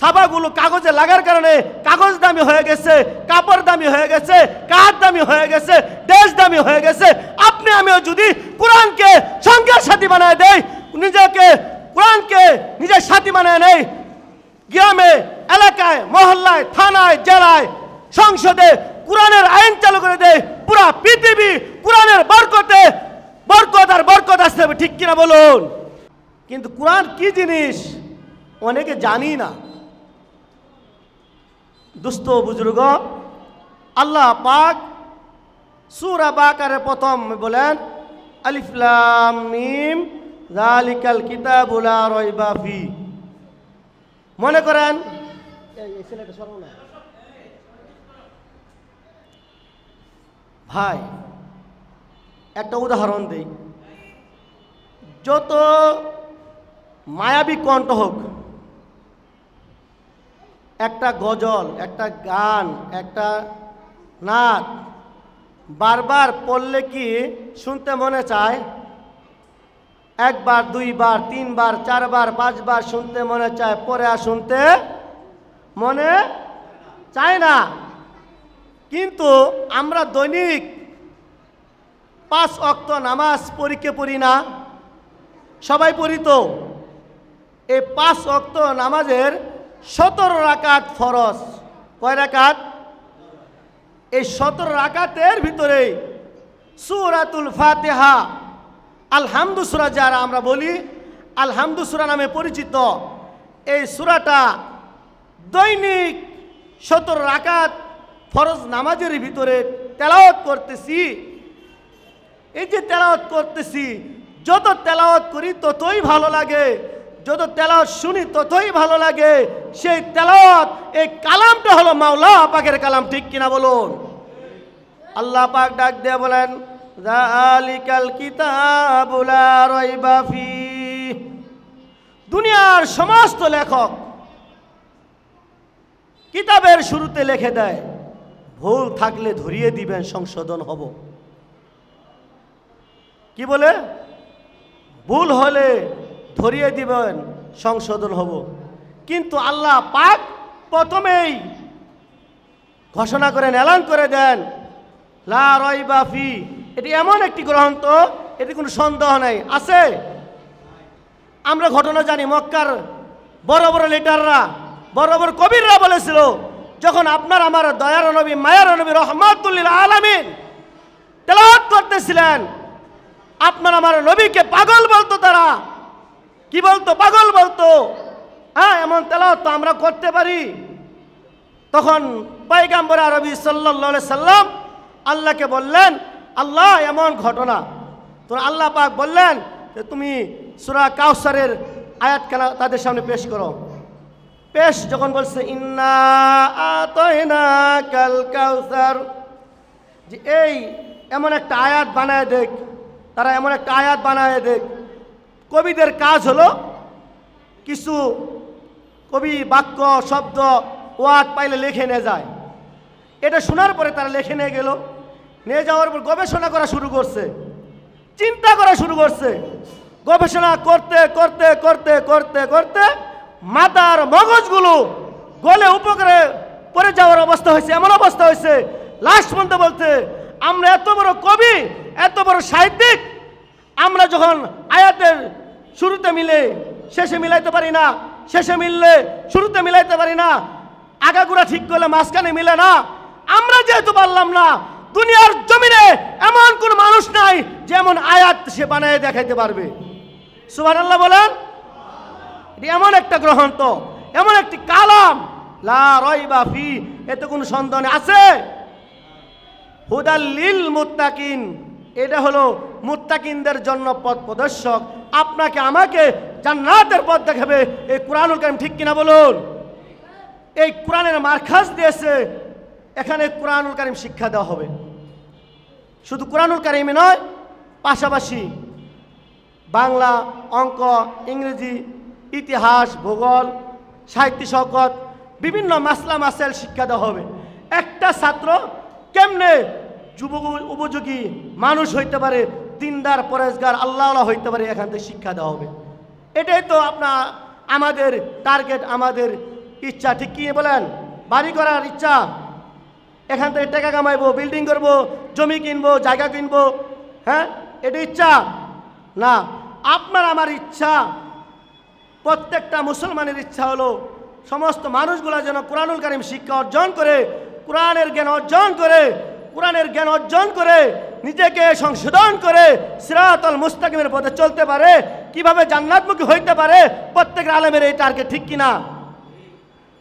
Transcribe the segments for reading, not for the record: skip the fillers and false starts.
ছাপাগুলো কাগজে লাগার কারণে কাগজ দামি হয়ে গেছে, কাপড় দামি হয়ে গেছে, কাঠ দামি হয়ে গেছে, দেশ দামি হয়ে গেছে। আপনি আমিও যদি কোরআনকে সঙ্গের সাথী বানায় দেই, নিজেকে কোরআনকে নিজের সাথী বানায় নেই, গ্রামে এলাকায় মহল্লায় থানায় জেলায় সংসদে কোরআনের আইন চালু করে দেয়, পুরা পৃথিবী কোরআনের বরকতে বরকত আর বরকত আসতে হবে, ঠিক কিনা বলুন? কিন্তু কোরআন কি জিনিস অনেকে জানি না। দুস্থ বুজুর্গ, আল্লাহ পাক সূরা বাকারে প্রথম বলেন আলিফ লাম মিম যালিকাল কিতাবু লা রাইবা ফি। মনে করেন ভাই একটা উদাহরণ দেই, যত মায়াবী কণ্ঠ হোক, একটা গজল, একটা গান, একটা নাচ বারবার পড়লে কি শুনতে মনে চায়? একবার, দুইবার, তিনবার, চারবার, পাঁচবার শুনতে মনে চায়, পরে আর শুনতে মনে চায় না। কিন্তু আমরা দৈনিক 5 ওয়াক্ত নামাজ পড়ি না? সবাই পড়ি তো। এই 5 ওয়াক্ত নামাজের 17 রাকাত ফরজ। কয় রাকাত? এই 17 রাকাতের ভিতরে সূরাতুল ফাতিহা, আলহামদু সূরা যারা আমরা বলি, আলহামদু সূরা নামে পরিচিত, এই সূরাটা দৈনিক 17 রাকাত ফরজ নামাজের ভিতরে তেলাওয়াত করতেছি। এই যে তেলাওয়াত করতেছি, যত তেলাওয়াত করি ততই ভালো লাগে, যত তেলাওয়াত শুনি ততই ভালো লাগে। সেই তেলাওয়াত, এই কালামটা হলো মাওলা পাকের কালাম, ঠিক কিনা বলুন? আল্লাহ পাক ডাক দিয়ে বলেন যালিকাল কিতাবু লা রাইবা ফি। দুনিয়ার সমস্ত লেখক কিতাবের শুরুতে লিখে দেয়, ভুল থাকলে ধরিয়ে দিবেন, সংশোধন হব। কি বলে? ভুল হলে ধরিয়ে দিবেন, সংশোধন হব। কিন্তু আল্লাহ পাক প্রথমেই ঘোষণা করেন, এলান করে দেন লা রাইবা ফি। এটি এমন একটি গ্রন্থ, এটি কোনো সন্দেহ নাই। আছে? আমরা ঘটনা জানি, মক্কার বড় বড় লিডাররা, বড় বড় কবিররা বলেছিল, যখন আপনার আমার দয়ার নবী মায়ার নবী রহমাতুল লিল আলামিন তেলাওয়াত করতেছিলেন, আপনার আমার নবীকে পাগল বলতো। তারা কি বলতো? পাগল বলতো। হ্যাঁ, এমন তেলাওয়াত তো আমরা করতে পারি। তখন পয়গম্বর আরবি সাল্লাল্লাহু আলাইহি সাল্লাম আল্লাহকে বললেন, আল্লাহ এমন ঘটনা। তো আল্লাহ পাক বললেন যে তুমি সূরা কাউসারের আয়াত তাদের সামনে পেশ করো। পেশ যখন বলছে ইন্না আতাইনাকাল কাউসার, যে এই এমন একটা আয়াত বানায় দেখ, তারা এমন একটা আয়াত বানায় দেখ। কবিদের কাজ হলো কিছু কবি বাক্য, শব্দ, ওয়ার্ড পাইলে লিখে নিয়ে যায়। এটা শোনার পরে তারা লিখে নিয়ে গেল, নিয়ে যাওয়ার পর গবেষণা করা শুরু করছে, চিন্তা করা শুরু করছে। গবেষণা করতে করতে করতে করতে করতে মাথার মগজগুলো গলে উপরে পড়ে যাওয়ার অবস্থা হয়েছে, এমন অবস্থা হয়েছে। লাস্ট পর্যন্ত বলতে, আমরা এত বড় কবি, এত বড় সাহিত্যিক, আমরা যখন আয়াতের শুরুতে মিলে শেষে মিলাইতে পারি না, শেষে মিললে শুরুতে মিলাইতে পারি না, আগাগোড়া ঠিক করলে মাঝখানে মিলে না, আমরা যেহেতু পারলাম না, দুনিয়ার জমিনে এমন কোন মানুষ নাই যেমন আয়াত সে বানায় দেখাইতে পারবে। সুবহানাল্লাহ বলেন। এমন একটা গ্রন্থ, এমন একটি কালাম, লা রাইবা ফি, এতে কোনো সন্দেহ নেই। আছে হুদাল লিল মুত্তাকিন, এটা হলো মুত্তাকিনদের জন্য পথ প্রদর্শক, আপনাকে আমাকে জান্নাতের পথ দেখাবে এই কুরআনুল কারীম, ঠিক কিনা বলুন? এই কোরআনের মারখাজ দিয়েছে, এখানে কুরআনুল কারীম শিক্ষা দেওয়া হবে। শুধু কুরআনুল কারীমই নয়, পাশাপাশি বাংলা, অঙ্ক, ইংরেজি, ইতিহাস, ভূগোল, সাহিত্য শৌকত, বিভিন্ন মাসলা মাসাইল শিক্ষা দেওয়া হবে। একটা ছাত্র কেমনে যুবক উপযোগী মানুষ হইতে পারে, দিনদার পরেজগার আল্লাহওয়ালা হইতে পারে, এখান থেকে শিক্ষা দেওয়া হবে। এটাই তো আমাদের টার্গেট, আমাদের ইচ্ছা, ঠিক কি বলেন? বাড়ি করার ইচ্ছা, এখান থেকে টাকা কামাইবো, বিল্ডিং করব, জমি কিনবো, জায়গা কিনবো, হ্যাঁ, এটা ইচ্ছা না। আপনার আমার ইচ্ছা, প্রত্যেকটা মুসলমানের ইচ্ছা হলো সমস্ত মানুষগুলা যেন কোরআনুল কারীম শিক্ষা অর্জন করে, কোরআনের জ্ঞান অর্জন করে, কোরআনের জ্ঞান অর্জন করে নিজেকে সংশোধন করে সিরাতাল মুস্তাকিমের পথে চলতে পারে, কিভাবে জান্নাতমুখী হইতে পারে। প্রত্যেক আলেমের এই টার্গেট, ঠিক কিনা?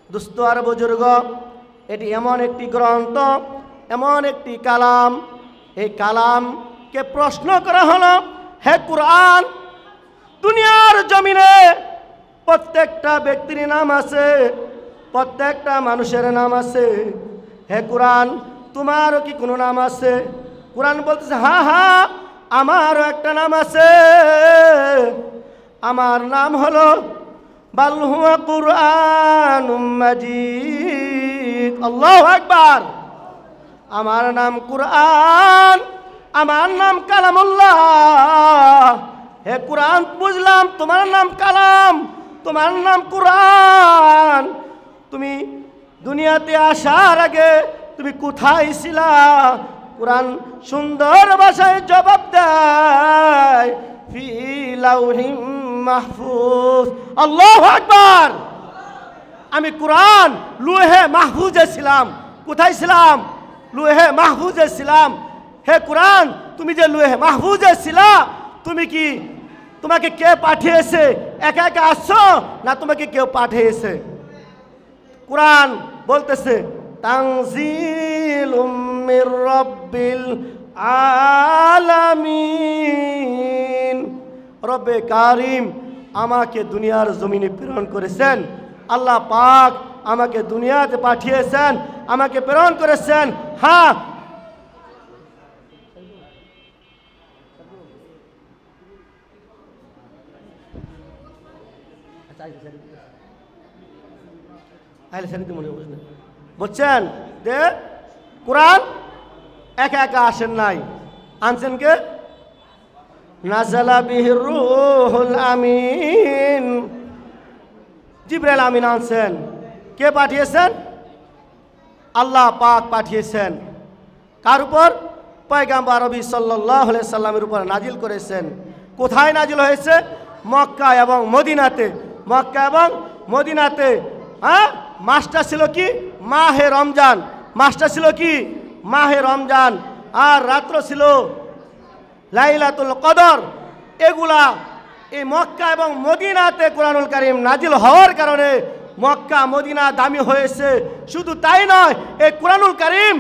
দোস্ত আর বুজুর্গ, এটি এমন একটি গ্রন্থ, এমন একটি কালাম, এই কালামকে প্রশ্ন করা হলো, হে কুরআন, দুনিয়ার জমিনে প্রত্যেকটা ব্যক্তির নাম আছে, প্রত্যেকটা মানুষের নাম আছে, হে কুরআন তোমারও কি কোনো নাম আছে? কুরআন বলতেছে, হ্যাঁ হ্যাঁ আমারও একটা নাম আছে, আমার নাম হলো বাল হুয়া কুরআনুম মাজিদ। আল্লাহু আকবার। আমার নাম কুরআন, আমার নাম কালামুল্লাহ। হে কুরআন, বুঝলাম তোমার নাম কালাম, তোমার নাম কুরআন। তুমি দুনিয়াতে আসার আগে তুমি কোথায় ছিলা? কুরআন সুন্দর ভাষায় জবাব দেয়, ফি লাউহিম মাহফুজ। আল্লাহু আকবার। আমি কুরআন লৌহে মাহফুজে ছিলাম। কোথায় ছিলাম? লৌহে মাহফুজে ছিলাম। হে কুরআন, তুমি যে লৌহে মাহফুজে ছিলা, তুমি কি, তোমাকে কে পাঠিয়েছে? একা একা আসছো না তোমাকে কেউ পাঠিয়েছে? কুরআন বলতেছে, তানজিলুম মির রাব্বিল আলামিন। রব্বে কারিম আমাকে দুনিয়ার জমিনে প্রেরণ করেছেন, আল্লাহ পাক আমাকে দুনিয়াতে পাঠিয়েছেন, আমাকে প্রেরণ করেছেন। হ্যাঁ, বুঝছেন যে কুরআন একা একা আসেন নাই, আনছেন কে? নাযালা বিহির রূহুল আমিন, জিবরাইল আমিন আনছেন। কে পাঠিয়েছেন? আল্লাহ পাক পাঠিয়েছেন। কার উপর? পয়গম্বর নবী সাল্লাল্লাহু আলাইহি সাল্লামের উপর নাজিল করেছেন। কোথায় নাজিল হয়েছে? মক্কা এবং মদিনাতে। মক্কা এবং মদিনাতে। হ্যাঁ, মাসটা ছিল কি? মাহে রমজান। মাসটা ছিল কি? মাহে রমজান। আর রাত্র ছিল লাইলাতুল কদর। এগুলা এই মক্কা এবং মদিনাতে কোরআনুল কারীম নাজিল হওয়ার কারণে মক্কা মদিনা দামি হয়েছে। শুধু তাই নয়, এই কোরআনুল কারীম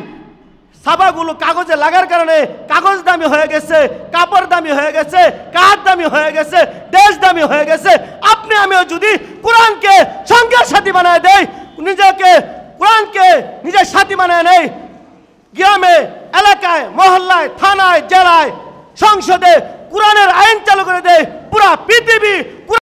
ছাপাগুলো কাগজে লাগার কারণে কাগজ দামি হয়ে গেছে, কাপড় দামি হয়ে গেছে, কাঠ দামি হয়ে গেছে, দেশ দামি হয়ে গেছে। আপনি আমিও যদি কোরআনকে সঙ্গের সাথী বানায় দেই, নিজেকে কোরআনকে নিজের সাথী বানায় নেই, গ্রামে, এলাকায়, মহল্লায়, থানায়, জেলায়, সংসদে কোরআনের আইন চালু করে দেয়, পুরা পৃথিবী